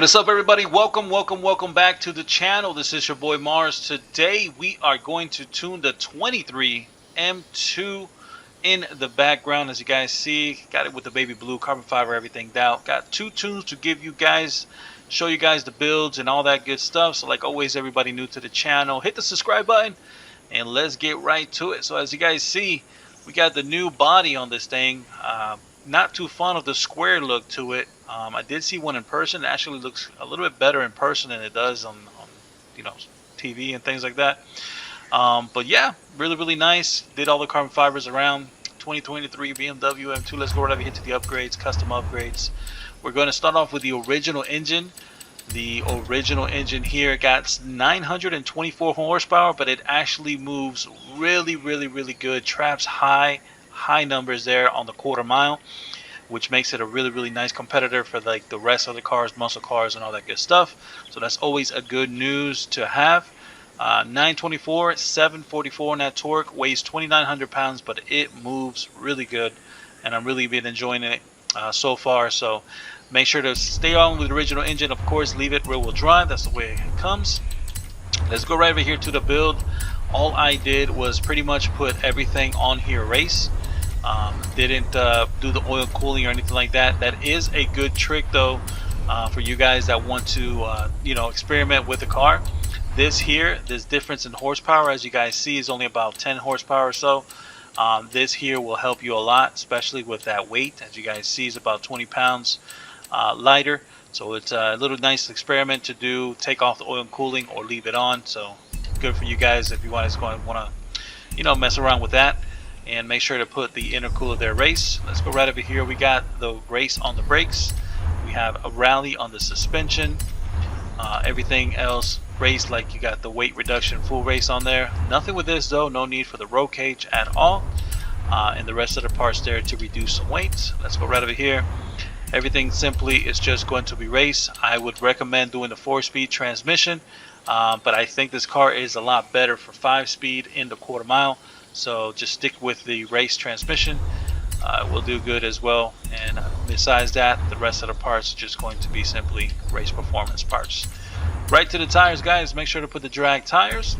What is up, everybody? Welcome back to the channel. This is your boy Mars. Today we are going to tune the 23 M2 in the background. As you guys see, got it with the baby blue carbon fiber, everything down. Got two tunes to give you guys, show you guys the builds and all that good stuff. So like always, everybody new to the channel, hit the subscribe button and let's get right to it. So as you guys see, we got the new body on this thing. Not too fond of the square look to it. I did see one in person. It actually looks a little bit better in person than it does on TV and things like that. But yeah, really nice. Did all the carbon fibers around. 2023 BMW M2. Let's go right over here to the upgrades, custom upgrades. We're going to start off with the original engine. The original engine here got 924 horsepower, but it actually moves really good. Traps high numbers there on the quarter mile, which makes it a really nice competitor for like the rest of the cars, muscle cars and all that good stuff. So that's always a good news to have. 924, 744 in that torque, weighs 2,900 pounds, but it moves really good, and I'm really been enjoying it so far. So make sure to stay on with the original engine. Of course, leave it rear wheel drive. That's the way it comes. Let's go right over here to the build. All I did was pretty much put everything on here race. Didn't do the oil cooling or anything like that. That is a good trick though, for you guys that want to experiment with the car. This difference in horsepower, as you guys see, is only about 10 horsepower or so. This here will help you a lot, especially with that weight. As you guys see, is about 20 pounds lighter. So it's a little nice experiment to do. Take off the oil and cooling or leave it on. So good for you guys if you want to mess around with that. And make sure to put the intercooler there race. Let's go right over here. We got the race on the brakes. We have a rally on the suspension. Everything else race, like you got the weight reduction full race on there. Nothing with this though, no need for the roll cage at all. And the rest of the parts there to reduce some weight. Let's go right over here. Everything simply is just going to be race. I would recommend doing the 4-speed transmission, but I think this car is a lot better for 5-speed in the quarter mile. So just stick with the race transmission. Will do good as well. And besides that, the rest of the parts are just going to be simply race performance parts. Right to the tires, guys. Make sure to put the drag tires.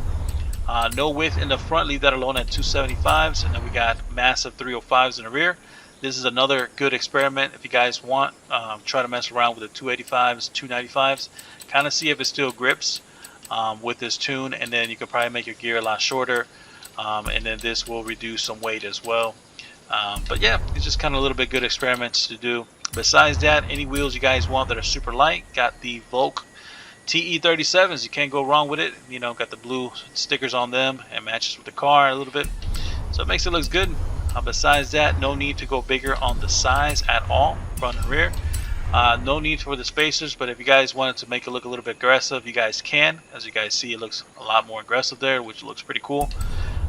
No width in the front, leave that alone at 275s. And then we got massive 305s in the rear. This is another good experiment if you guys want. Try to mess around with the 285s, 295s. Kind of see if it still grips with this tune. And then you can probably make your gear a lot shorter. And then this will reduce some weight as well. But yeah, it's just kind of a little bit good experiments to do. Besides that, any wheels you guys want that are super light, got the Volk TE37s. You can't go wrong with it. Got the blue stickers on them and matches with the car a little bit, so it makes it look good. Besides that, no need to go bigger on the size at all, front and rear. No need for the spacers, but if you guys wanted to make it look a little bit aggressive, you guys can. As you guys see, it looks a lot more aggressive there, which looks pretty cool.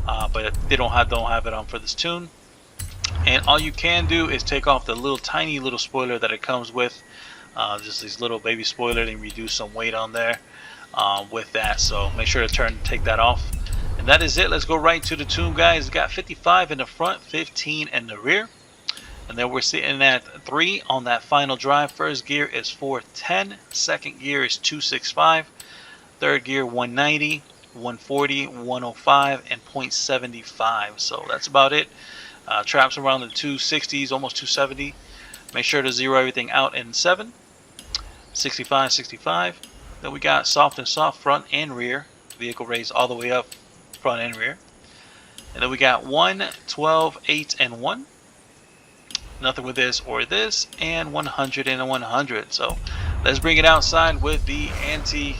But they don't have it on for this tune. And all you can do is take off the tiny little spoiler that it comes with. Just this little baby spoiler, and reduce some weight on there with that. So make sure to take that off. And that is it. Let's go right to the tune, guys. Got 55 in the front, 15 in the rear. And then we're sitting at 3 on that final drive. First gear is 410. Second gear is 265. Third gear 190, 140, 105, and 0.75. So that's about it. Traps around the 260s, almost 270. Make sure to zero everything out in 7. 65, 65. Then we got soft and soft front and rear. Vehicle raised all the way up, front and rear. And then we got 1, 12, 8, and 1. Nothing with this or this. And 100 and a 100. So let's bring it outside with the what's it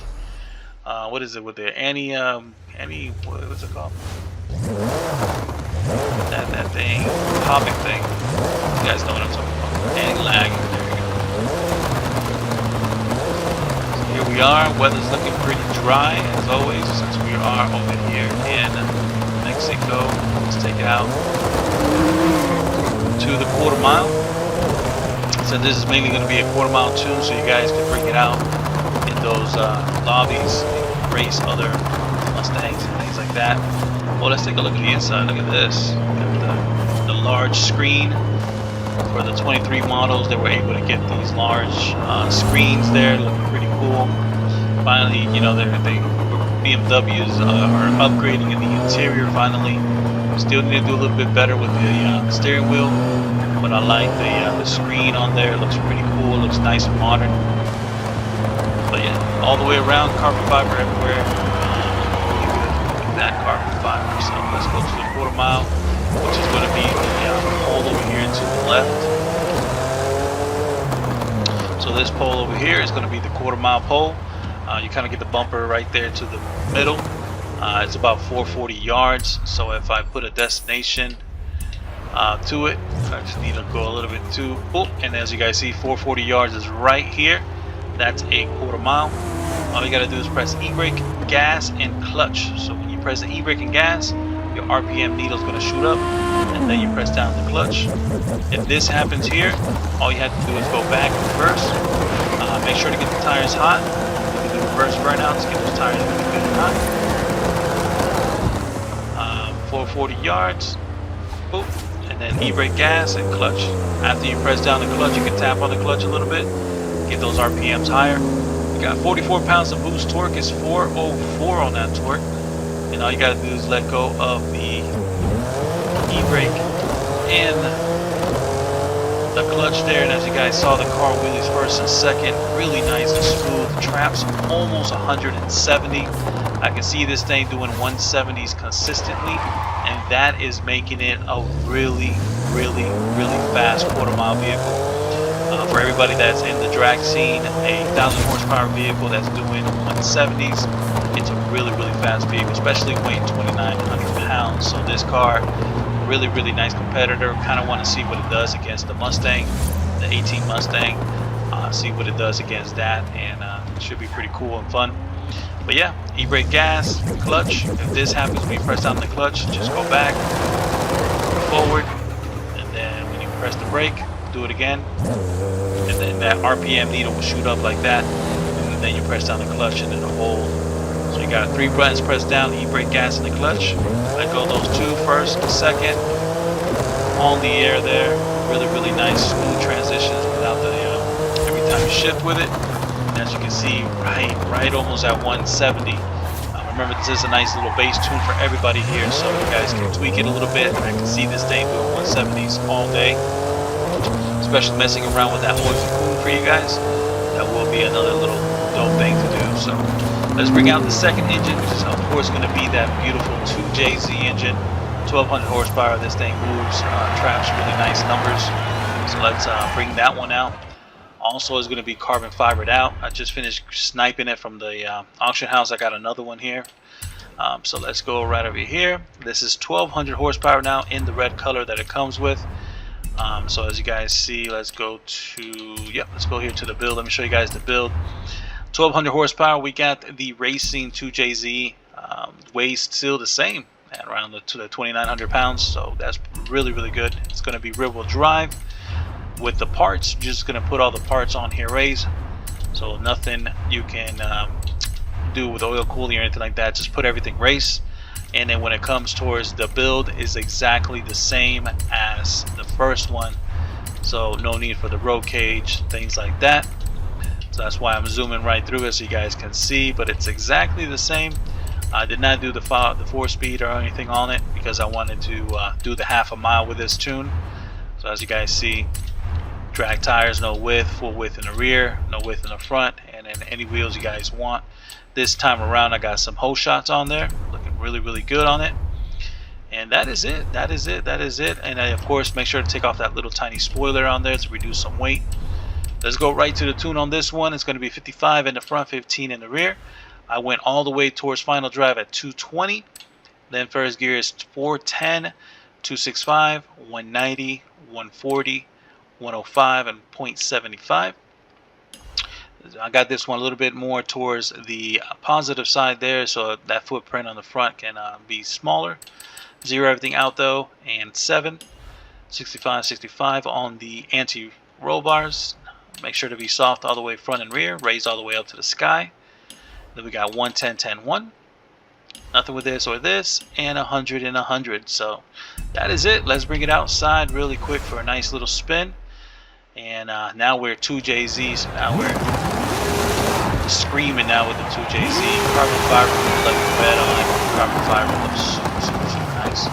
called? That thing, popping thing. You guys know what I'm talking about. Anti-lag. There we go. So here we are. Weather's looking pretty dry as always, since we are over here in Mexico. Let's take it out to the quarter mile. So this is mainly going to be a quarter mile tune, so you guys can bring it out in those lobbies, race other Mustangs and things like that. Well, let's take a look at the inside. Look at this. Got the large screen. For the 23 models, they were able to get these large screens there, looking pretty cool. Finally, you know, BMWs are upgrading in the interior finally. Still need to do a little bit better with the steering wheel, but I like the screen on there. It looks pretty cool. It looks nice and modern. But yeah, all the way around, carbon fiber everywhere. Really good with that carbon fiber. So let's go to the quarter mile, which is going to be the pole over here to the left. So this pole over here is going to be the quarter mile pole. You kind of get the bumper right there to the middle. It's about 440 yards. So if I put a destination to it, I just need to go a little bit too. Oh, and as you guys see, 440 yards is right here. That's a quarter mile. All you got to do is press e-brake, gas, and clutch. So when you press the e-brake and gas, your RPM needle is going to shoot up, and then you press down the clutch. If this happens here, all you have to do is go back and reverse. Make sure to get the tires hot. Do the reverse burnouts, get those tires really good and hot. 440 yards. Boop. And then e-brake, gas, and clutch. After you press down the clutch, you can tap on the clutch a little bit. Get those RPMs higher. You got 44 pounds of boost torque. It's 404 on that torque. And all you got to do is let go of the e-brake and the clutch there. And as you guys saw, the car wheelies first and second. Really nice and smooth. Traps almost 170. I can see this thing doing 170s consistently. And that is making it a really fast quarter mile vehicle. For everybody that's in the drag scene, a 1,000 horsepower vehicle that's doing 170s, it's a really fast vehicle, especially weighing 2,900 pounds. So this car, really nice competitor. Kind of want to see what it does against the Mustang, the 18 Mustang. See what it does against that, and it should be pretty cool and fun. But yeah, e-brake, gas, clutch. If this happens when you press down the clutch, just go back, forward, and then when you press the brake, do it again, and then that RPM needle will shoot up like that, and then you press down the clutch and it'll hold. So you got 3 buttons pressed down: e-brake, gas, and the clutch. Let go those 2 first, second, on the air there. Really nice, smooth transitions without the every time you shift with it. As you can see, right almost at 170. Remember, this is a nice little bass tune for everybody here, so you guys can tweak it a little bit. I can see this thing doing 170s all day, especially messing around with that noisy cool for you guys. That will be another little dope thing to do. So let's bring out the second engine, which is of course going to be that beautiful 2JZ engine, 1200 horsepower. This thing moves, traps really nice numbers. So let's bring that one out. Also is going to be carbon fibered out. I just finished sniping it from the auction house. I got another one here. So let's go right over here. This is 1200 horsepower now in the red color that it comes with. So as you guys see, let's go here to the build. Let me show you guys the build. 1200 horsepower. We got the racing 2JZ. Weighs still the same at around the 2,900 pounds. So that's really good. It's going to be rear wheel drive. With the parts, just going to put all the parts on here raised, so nothing you can do with oil cooling or anything like that. Just put everything race, and then when it comes towards the build is exactly the same as the first one, so no need for the roll cage, things like that. So that's why I'm zooming right through it so you guys can see, but it's exactly the same. I did not do the 4-speed or anything on it because I wanted to do the half a mile with this tune. So as you guys see, drag tires, no width, full width in the rear, no width in the front, and then any wheels you guys want. This time around I got some hole shots on there, looking really good on it. And that is it. And of course, make sure to take off that little tiny spoiler on there to reduce some weight. Let's go right to the tune on this one. It's going to be 55 in the front, 15 in the rear. I went all the way towards final drive at 220. Then first gear is 410, 265, 190, 140, 105, and 0.75. I got this one a little bit more towards the positive side there, so that footprint on the front can be smaller. Zero everything out though, and 7, 65, 65 on the anti-roll bars. Make sure to be soft all the way front and rear, raised all the way up to the sky. Then we got 110, 10, 1. Nothing with this or this, and 100 and 100. So that is it. Let's bring it outside really quick for a nice little spin. And now we're 2JZ, so now we're screaming now with the 2JZ. Carbon fiber, like red on it. Carbon fiber looks super nice.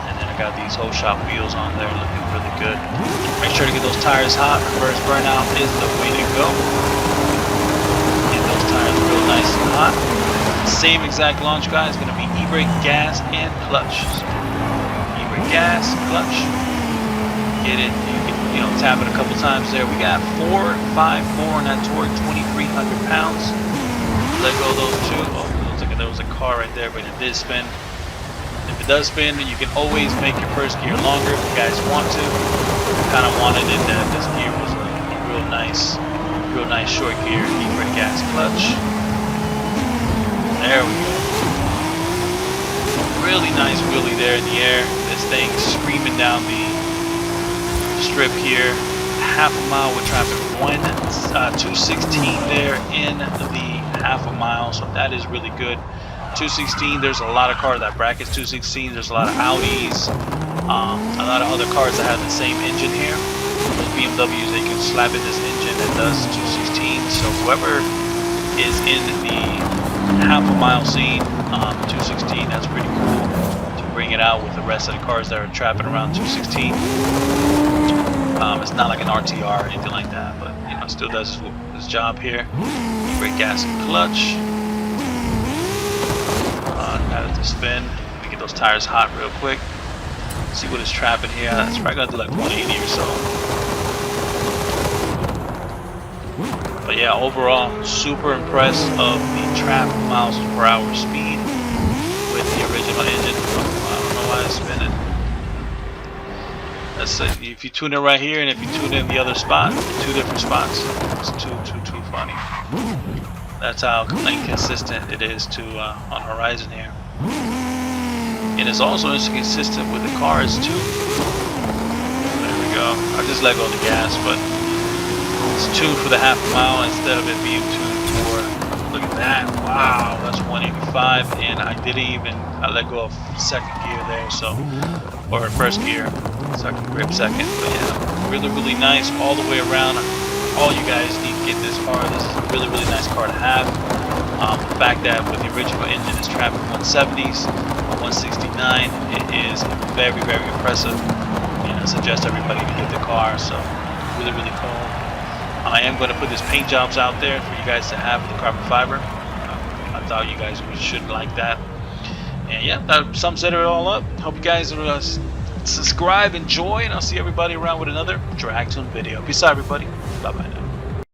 And then I got these whole shop wheels on there, looking really good. Make sure to get those tires hot. Reverse burnout is the way to go. Get those tires real nice and hot. Same exact launch, guys. Going to be e-brake, gas, and clutch. So, e-brake, gas, clutch. Get it. You can, tap it a couple times there. We got 4, 5 more on that torque, 2,300 pounds. Let go of those two. Oh, looks like there was a car right there, but it did spin. If it does spin, you can always make your first gear longer if you guys want to. Kind of wanted it that this gear was a real nice short gear. E-brake, gas, clutch. There we go. Really nice wheelie there in the air. This thing screaming down the strip here. Half a mile with traffic. 216 there in the half a mile. So that is really good. 216. There's a lot of cars that brackets 216. There's a lot of Audis. A lot of other cars that have the same engine here. Those BMWs, they can slap in this engine that does 216. So whoever is in the half a mile scene, 216, that's pretty cool to bring it out with the rest of the cars that are trapping around 216. It's not like an RTR or anything like that, but it still does his job here. Brake, gas, and clutch. Got it to spin. Let me get those tires hot real quick. See what it's trapping here. It's probably gonna do like 180 or so. But yeah, overall, super impressed of the trap miles per hour speed with the original engine. I don't know why it's spinning. That's if you tune in right here, and if you tune in the other spot, two different spots. It's too funny. That's how inconsistent it is on Horizon here. And it's also inconsistent with the cars too. There we go. I just let go of the gas, but it's tuned for the half mile instead of it being tuned for, look at that, wow, that's 185, and I let go of second gear there, so, or first gear, so I can grip second. But yeah, really nice all the way around. All you guys need to get this car. This is a really nice car to have. The fact that with the original engine it's trapping 170s, 169, it is very impressive, and I suggest everybody to get the car. So really cool. I am going to put this paint jobs out there for you guys to have with the carbon fiber. I thought you guys should like that. And yeah, that sums it all up. Hope you guys will subscribe, enjoy, and I'll see everybody around with another drag tune video. Peace out, everybody. Bye bye now.